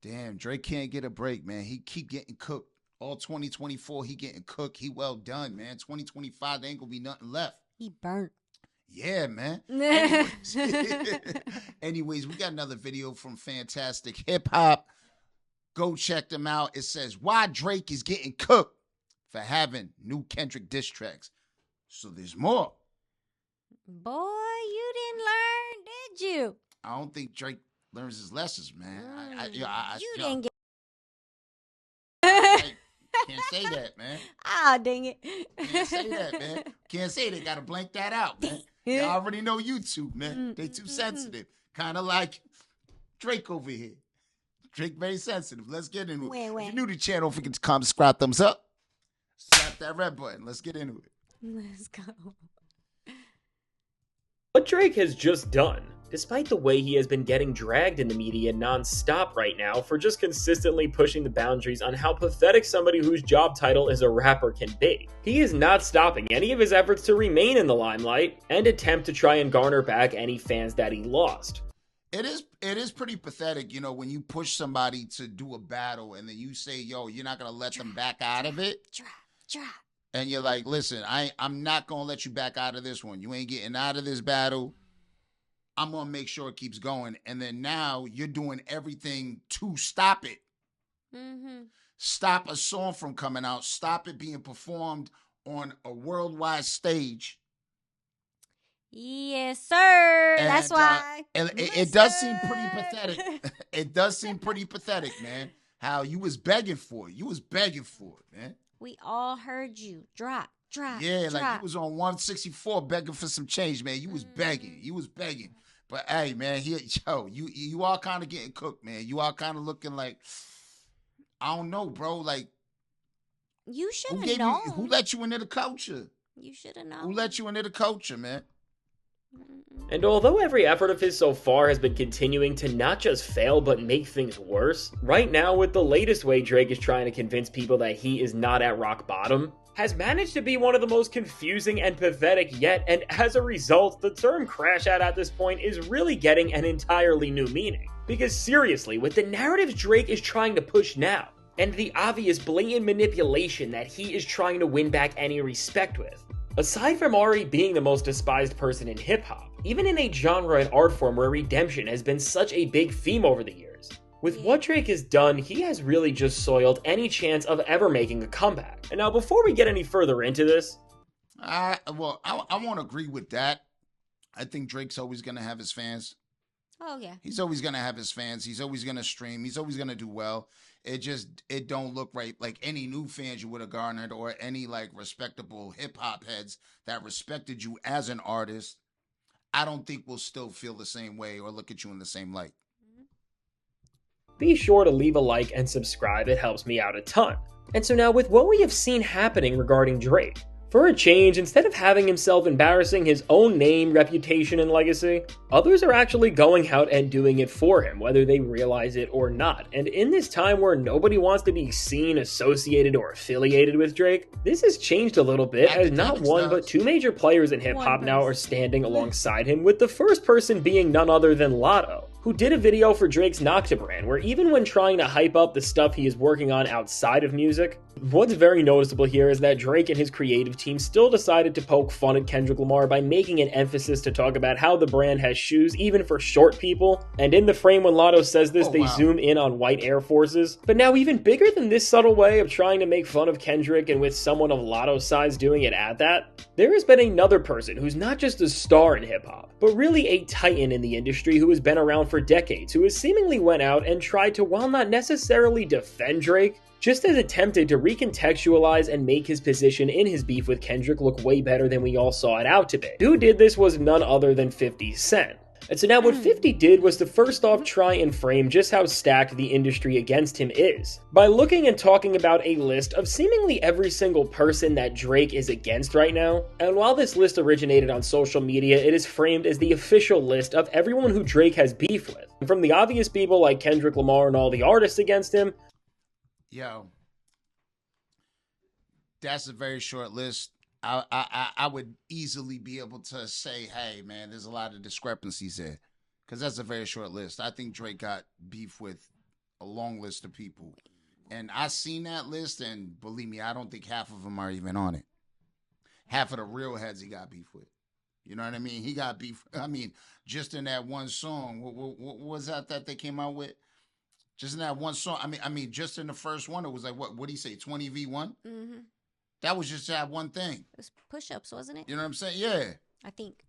Damn, Drake can't get a break, man. He keep getting cooked. All 2024, he getting cooked. He well done, man. 2025, there ain't gonna be nothing left. He burnt. Yeah, man. Anyways, we got another video from Fantastic Hip Hop. Go check them out. It says, why Drake is getting cooked for having new Kendrick diss tracks. So there's more. Boy, you didn't learn, did you? I don't think Drake learns his lessons, man. You didn't get. I can't say that, man. Ah, dang it. Can't say that, man. Can't say they gotta blank that out, man. Y'all already know YouTube, man. They too sensitive. Kind of like Drake over here. Drake very sensitive. Let's get into it. If you're new to the channel, don't forget to comment, subscribe, thumbs up. Slap that red button. Let's get into it. Let's go. What Drake has just done, despite the way he has been getting dragged in the media non-stop right now for just consistently pushing the boundaries on how pathetic somebody whose job title is a rapper can be, he is not stopping any of his efforts to remain in the limelight and attempt to try and garner back any fans that he lost. It is pretty pathetic, you know, when you push somebody to do a battle and then you say, yo, you're not going to let them back out of it. And you're like, listen, I'm not going to let you back out of this one. You ain't getting out of this battle. I'm going to make sure it keeps going. And then now you're doing everything to stop it. Mm-hmm. Stop a song from coming out. Stop it being performed on a worldwide stage. Yes, sir. And, that's why. It does seem pretty pathetic. It does seem pretty pathetic, man. How you was begging for it. You was begging for it, man. We all heard you. Drop. Yeah, like you was on 164 begging for some change, man. You was begging. You was begging. But hey, man, you all kind of getting cooked, man. You all kind of looking like, I don't know, bro. Like, you should have known. Who let you into the culture? You should have known. Who let you into the culture, man? And although every effort of his so far has been continuing to not just fail but make things worse, right now with the latest way Drake is trying to convince people that he is not at rock bottom, has managed to be one of the most confusing and pathetic yet, and as a result, the term crash out at this point is really getting an entirely new meaning. Because seriously, with the narratives Drake is trying to push now, and the obvious blatant manipulation that he is trying to win back any respect with, aside from already being the most despised person in hip-hop, even in a genre and art form where redemption has been such a big theme over the years, with what Drake has done, he has really just soiled any chance of ever making a comeback. And now before we get any further into this, I won't agree with that. I think Drake's always going to have his fans. Oh, yeah. He's always going to have his fans. He's always going to stream. He's always going to do well. It don't look right. Like any new fans you would have garnered or any like respectable hip hop heads that respected you as an artist, I don't think will still feel the same way or look at you in the same light. be sure to leave a like and subscribe, it helps me out a ton. And so now with what we have seen happening regarding Drake, for a change, instead of having himself embarrassing his own name, reputation, and legacy, others are actually going out and doing it for him, whether they realize it or not. And in this time where nobody wants to be seen, associated, or affiliated with Drake, this has changed a little bit, as not one but two major players in hip-hop now are standing alongside him, with the first person being none other than Lotto, who did a video for Drake's Nocta brand, where even when trying to hype up the stuff he is working on outside of music, what's very noticeable here is that Drake and his creative team still decided to poke fun at Kendrick Lamar by making an emphasis to talk about how the brand has shoes even for short people, and in the frame when Lotto says this, they zoom in on white Air Forces. But now even bigger than this subtle way of trying to make fun of Kendrick, and with someone of Lotto's size doing it at that, there has been another person who's not just a star in hip-hop, but really a titan in the industry who has been around for decades, who has seemingly went out and tried to, while not necessarily defend Drake, just as attempted to recontextualize and make his position in his beef with Kendrick look way better than we all saw it out to be. Who did this was none other than 50 Cent. And so now what 50 did was to first off try and frame just how stacked the industry against him is, by looking and talking about a list of seemingly every single person that Drake is against right now. And while this list originated on social media, it is framed as the official list of everyone who Drake has beef with. And from the obvious people like Kendrick Lamar and all the artists against him. Yo, that's a very short list. I would easily be able to say, hey, man, there's a lot of discrepancies there. Because that's a very short list. I think Drake got beef with a long list of people. And I seen that list, and believe me, I don't think half of them are even on it. Half of the real heads he got beef with. You know what I mean? He got beef. I mean, just in that one song, what was that they came out with? Just in that one song. I mean, just in the first one, it was like, what did he say, 20v1? Mm-hmm. That was just that one thing. It was push-ups, wasn't it? You know what I'm saying? Yeah. I think.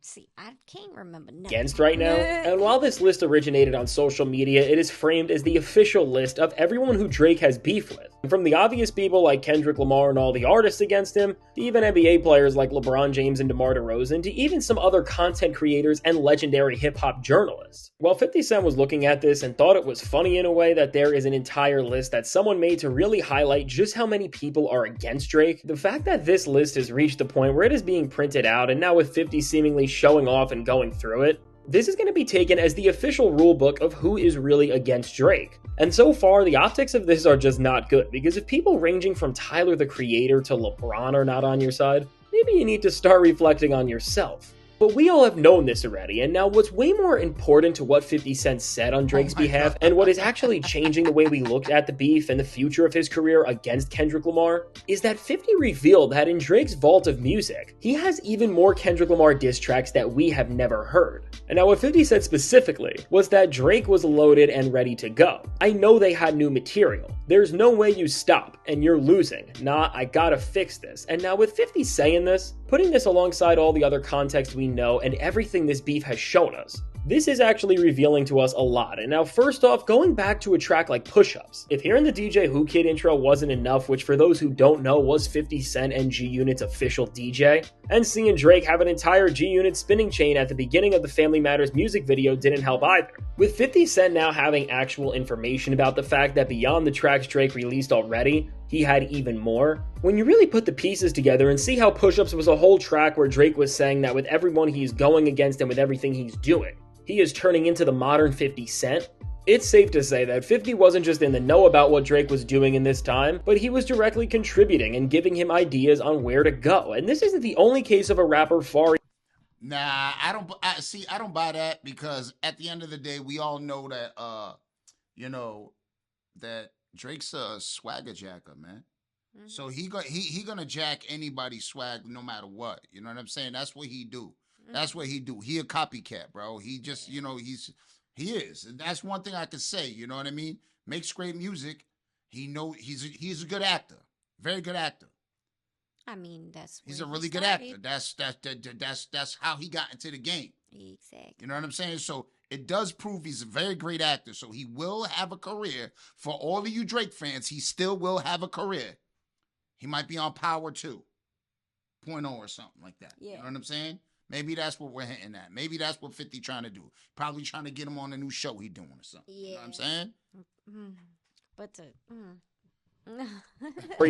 See, I can't remember nothing. Against right now. And while this list originated on social media, it is framed as the official list of everyone who Drake has beef with. From the obvious people like Kendrick Lamar and all the artists against him, to even NBA players like LeBron James and DeMar DeRozan, to even some other content creators and legendary hip-hop journalists. While 50 Cent was looking at this and thought it was funny in a way that there is an entire list that someone made to really highlight just how many people are against Drake, the fact that this list has reached the point where it is being printed out, and now with 50 seemingly showing off and going through it, this is going to be taken as the official rulebook of who is really against Drake. And so far, the optics of this are just not good, because if people ranging from Tyler the Creator to LeBron are not on your side, maybe you need to start reflecting on yourself. But we all have known this already, and now what's way more important to what 50 Cent said on Drake's behalf, and what is actually changing the way we look at the beef and the future of his career against Kendrick Lamar, is that 50 revealed that in Drake's vault of music, he has even more Kendrick Lamar diss tracks that we have never heard. And now what 50 said specifically was that Drake was loaded and ready to go. I know they had new material. There's no way you stop, and you're losing. Nah, I gotta fix this. And now with 50 saying this, putting this alongside all the other context we know and everything this beef has shown us, this is actually revealing to us a lot. And now first off, going back to a track like Push-Ups, if hearing the DJ Who Kid intro wasn't enough, which for those who don't know was 50 Cent and G-Unit's official DJ, and seeing Drake have an entire G-Unit spinning chain at the beginning of the Family Matters music video didn't help either. With 50 Cent now having actual information about the fact that beyond the tracks Drake released already, he had even more, when you really put the pieces together and see how Push-Ups was a whole track where Drake was saying that with everyone he's going against and with everything he's doing, he is turning into the modern 50 Cent, it's safe to say that 50 wasn't just in the know about what Drake was doing in this time, but he was directly contributing and giving him ideas on where to go. And this isn't the only case of a rapper far. Nah, I don't buy that, because at the end of the day, we all know that, that Drake's a swagger jacker, man. Mm-hmm. So he gonna jack anybody's swag no matter what. You know what I'm saying? That's what he do. Mm-hmm. That's what he do. He a copycat, bro. He just, he is. And that's one thing I can say, you know what I mean? Makes great music. He's a good actor. Very good actor. I mean, he's a really good actor. That's how he got into the game. Exactly. You know what I'm saying? So it does prove he's a very great actor. So he will have a career. For all of you Drake fans, he still will have a career. He might be on Power 2.0 or something like that. Yeah. You know what I'm saying? Maybe that's what we're hinting at. Maybe that's what 50 trying to do. Probably trying to get him on a new show he doing or something. Yeah. You know what I'm saying? But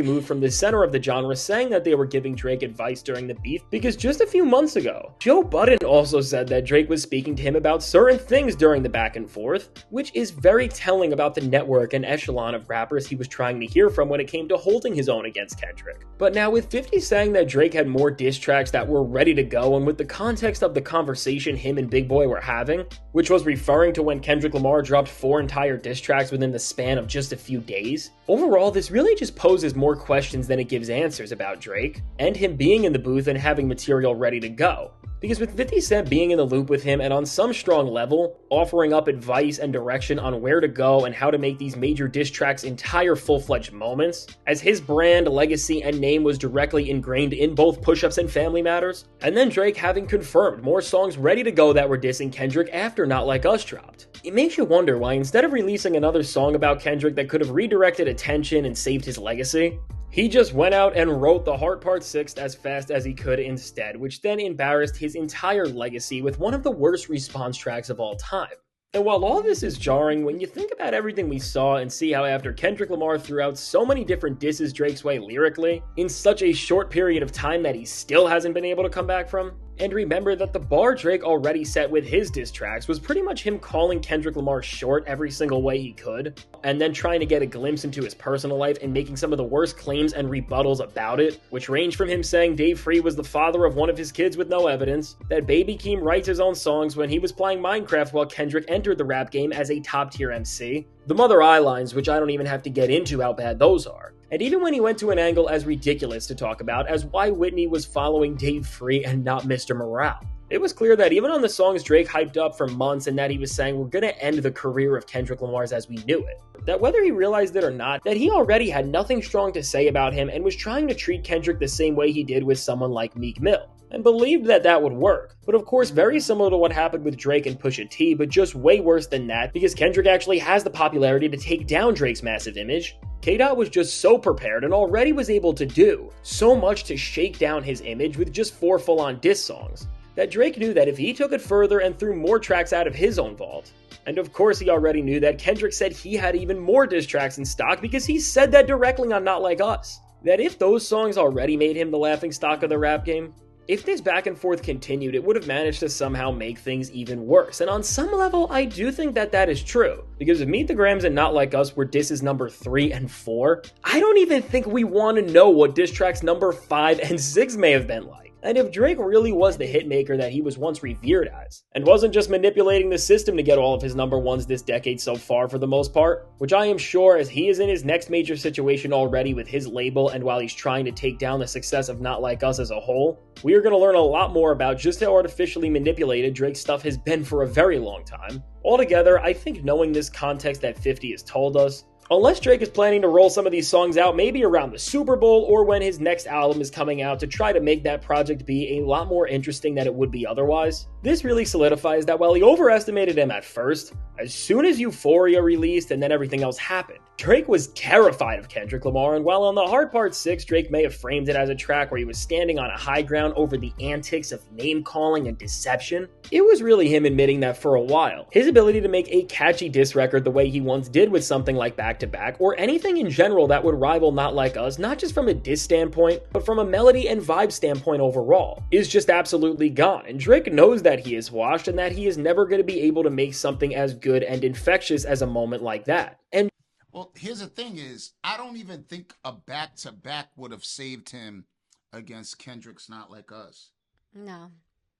moved from the center of the genre, saying that they were giving Drake advice during the beef, because just a few months ago, Joe Budden also said that Drake was speaking to him about certain things during the back and forth, which is very telling about the network and echelon of rappers he was trying to hear from when it came to holding his own against Kendrick. But now with 50 saying that Drake had more diss tracks that were ready to go, and with the context of the conversation him and Big Boy were having, which was referring to when Kendrick Lamar dropped 4 entire diss tracks within the span of just a few days, overall this really just poses more questions than it gives answers about Drake, and him being in the booth and having material ready to go. Because with 50 Cent being in the loop with him and on some strong level, offering up advice and direction on where to go and how to make these major diss tracks entire full-fledged moments, as his brand, legacy, and name was directly ingrained in both Push-Ups and Family Matters, and then Drake having confirmed more songs ready to go that were dissing Kendrick after Not Like Us dropped. It makes you wonder why instead of releasing another song about Kendrick that could have redirected attention and saved his legacy, he just went out and wrote The Heart Part 6 as fast as he could instead, which then embarrassed his entire legacy with one of the worst response tracks of all time. And while all this is jarring, when you think about everything we saw and see how after Kendrick Lamar threw out so many different disses Drake's way lyrically, in such a short period of time that he still hasn't been able to come back from, and remember that the bar Drake already set with his diss tracks was pretty much him calling Kendrick Lamar short every single way he could, and then trying to get a glimpse into his personal life and making some of the worst claims and rebuttals about it, which ranged from him saying Dave Free was the father of one of his kids with no evidence, that Baby Keem writes his own songs when he was playing Minecraft while Kendrick entered the rap game as a top-tier MC, The Mother Eye lines, which I don't even have to get into how bad those are. And even when he went to an angle as ridiculous to talk about as why Whitney was following Dave Free and not Mr. Morale. It was clear that even on the songs Drake hyped up for months and that he was saying we're gonna end the career of Kendrick Lamar's as we knew it, that whether he realized it or not, that he already had nothing strong to say about him and was trying to treat Kendrick the same way he did with someone like Meek Mill, and believed that that would work. But of course, very similar to what happened with Drake and Pusha T, but just way worse than that because Kendrick actually has the popularity to take down Drake's massive image. K-Dot was just so prepared and already was able to do so much to shake down his image with just 4 full-on diss songs, that Drake knew that if he took it further and threw more tracks out of his own vault, and of course he already knew that Kendrick said he had even more diss tracks in stock because he said that directly on Not Like Us, that if those songs already made him the laughingstock of the rap game, if this back and forth continued, it would have managed to somehow make things even worse. And on some level, I do think that that is true. Because if Meet the Grams and Not Like Us were disses number 3 and 4, I don't even think we want to know what diss tracks number 5 and 6 may have been like. And if Drake really was the hitmaker that he was once revered as, and wasn't just manipulating the system to get all of his number ones this decade so far for the most part, which I am sure as he is in his next major situation already with his label and while he's trying to take down the success of Not Like Us as a whole, we are going to learn a lot more about just how artificially manipulated Drake's stuff has been for a very long time. Altogether, I think knowing this context that 50 has told us, unless Drake is planning to roll some of these songs out maybe around the Super Bowl or when his next album is coming out to try to make that project be a lot more interesting than it would be otherwise, this really solidifies that while he overestimated him at first, as soon as Euphoria released and then everything else happened, Drake was terrified of Kendrick Lamar, and while on the Hard Part 6 Drake may have framed it as a track where he was standing on a high ground over the antics of name-calling and deception, it was really him admitting that for a while, his ability to make a catchy diss record the way he once did with something like Back to Back, or anything in general that would rival Not Like Us, not just from a diss standpoint, but from a melody and vibe standpoint overall, is just absolutely gone, and Drake knows that he is washed and that he is never going to be able to make something as good and infectious as a moment like that. And well, here's the thing is, I don't even think a back-to-back would have saved him against Kendrick's Not Like Us. No.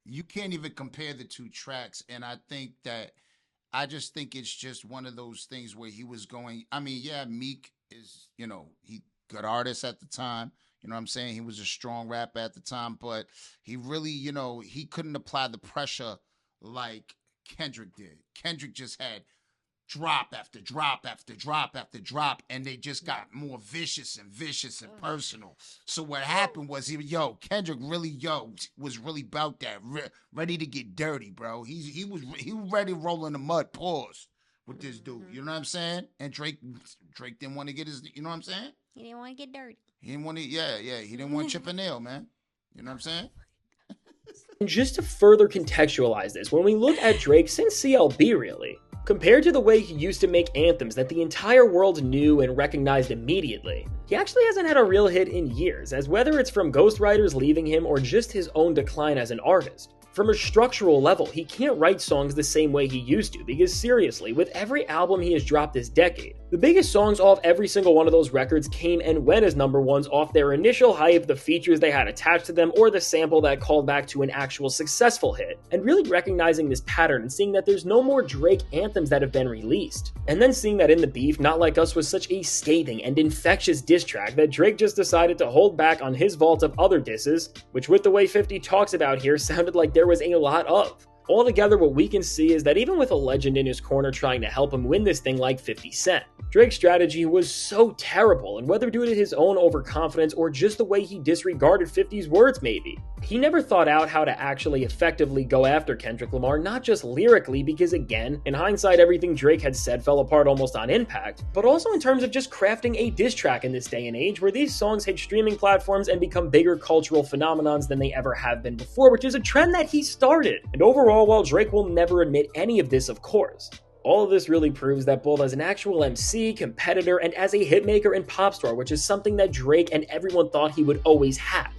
You can't even compare the 2 tracks, and I just think it's just one of those things where he was going, I mean, yeah, Meek is, he good artist at the time, you know what I'm saying? He was a strong rapper at the time, but he really, he couldn't apply the pressure like Kendrick did. Kendrick just had drop after drop after drop after drop, and they just got more vicious and personal. So what happened was Kendrick really was really about that, ready to get dirty, bro. He was ready to roll in the mud, pause with this dude. You know what I'm saying? And Drake didn't want to get his, you know what I'm saying? He didn't want to get dirty. He didn't want to, he didn't want to chip a nail, man. You know what I'm saying? And just to further contextualize this, when we look at Drake since CLB really, compared to the way he used to make anthems that the entire world knew and recognized immediately, he actually hasn't had a real hit in years, as whether it's from ghostwriters leaving him or just his own decline as an artist. From a structural level, he can't write songs the same way he used to, because seriously, with every album he has dropped this decade, the biggest songs off every single one of those records came and went as number ones off their initial hype, the features they had attached to them, or the sample that called back to an actual successful hit. And really recognizing this pattern and seeing that there's no more Drake anthems that have been released. And then seeing that In the Beef, Not Like Us was such a scathing and infectious diss track that Drake just decided to hold back on his vault of other disses, which with the way 50 talks about here sounded like there was a lot of. Altogether, what we can see is that even with a legend in his corner trying to help him win this thing like 50 Cent, Drake's strategy was so terrible, and whether due to his own overconfidence or just the way he disregarded 50's words maybe, he never thought out how to actually effectively go after Kendrick Lamar, not just lyrically, because again, in hindsight everything Drake had said fell apart almost on impact, but also in terms of just crafting a diss track in this day and age where these songs hit streaming platforms and become bigger cultural phenomenons than they ever have been before, which is a trend that he started. And overall, while Drake will never admit any of this of course, all of this really proves that both as an actual MC, competitor, and as a hitmaker and pop star, which is something that Drake and everyone thought he would always have,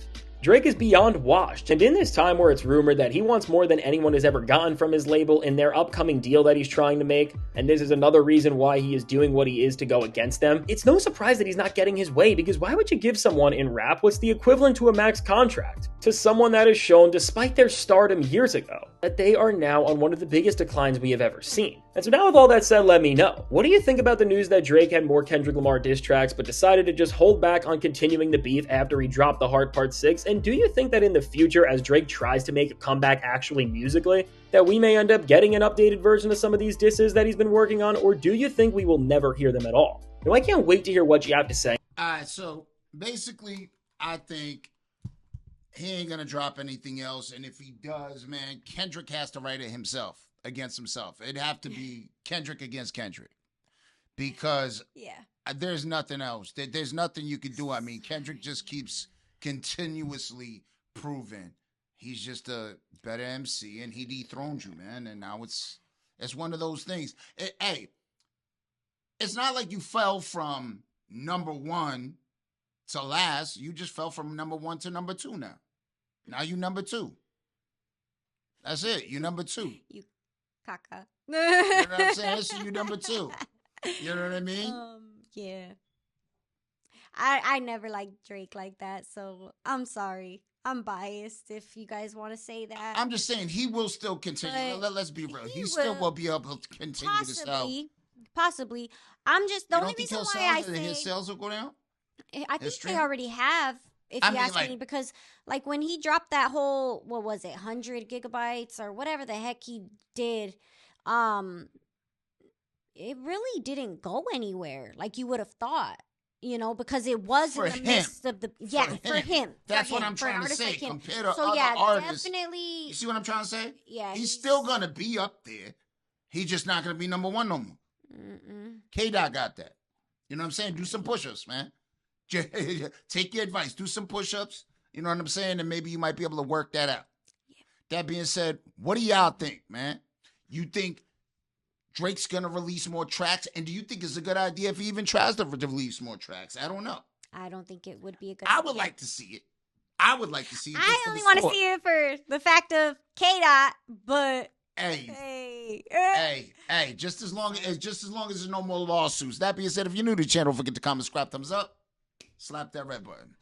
Drake is beyond washed, and in this time where it's rumored that he wants more than anyone has ever gotten from his label in their upcoming deal that he's trying to make, and this is another reason why he is doing what he is to go against them, it's no surprise that he's not getting his way, because why would you give someone in rap what's the equivalent to a max contract? to someone that has shown, despite their stardom years ago, that they are now on one of the biggest declines we have ever seen. And so now with all that said, let me know. What do you think about the news that Drake had more Kendrick Lamar diss tracks but decided to just hold back on continuing the beef after he dropped The Heart Part 6? And do you think that in the future, as Drake tries to make a comeback actually musically, that we may end up getting an updated version of some of these disses that he's been working on? Or do you think we will never hear them at all? Now I can't wait to hear what you have to say. Alright, so basically, I think he ain't gonna drop anything else, and if he does, man, Kendrick has to write it himself against himself. It'd have to be Kendrick against Kendrick, because there's nothing else. There's nothing you can do. I mean, Kendrick just keeps continuously proving he's just a better MC, and he dethroned you, man. And now it's one of those things. Hey, it's not like you fell from number one to last. You just fell from number one to number two now. Now you number two. That's it. You number two. You caca. You know what I'm saying? So you number two. You know what I mean? Yeah. I never liked Drake like that, so I'm sorry. I'm biased if you guys want to say that. I'm just saying he will still continue. Let's be real. He still will be able to continue to sell. Possibly. I'm just the only reason why I say his sales will go down. I think they already have. If you ask me, because like when he dropped that whole, what was it, 100 gigabytes or whatever the heck he did, it really didn't go anywhere like you would have thought, you know, because it was in the midst of the for him. That's what I'm trying to say. Compared to other artists, definitely. You see what I'm trying to say? Yeah, he's still gonna be up there. He's just not gonna be number one no more. K-Dot got that. You know what I'm saying? Do some push-ups, man. Take your advice. Do some push-ups. You know what I'm saying? And maybe you might be able to work that out. Yeah. That being said, what do y'all think, man? You think Drake's going to release more tracks? And do you think it's a good idea if he even tries to release more tracks? I don't know. I don't think it would be a good idea. I would like to see it. I would like to see it. I only want to see it for the fact of K-Dot, but... Hey, just as long as there's no more lawsuits. That being said, if you're new to the channel, don't forget to comment, subscribe, thumbs up, slap that red button.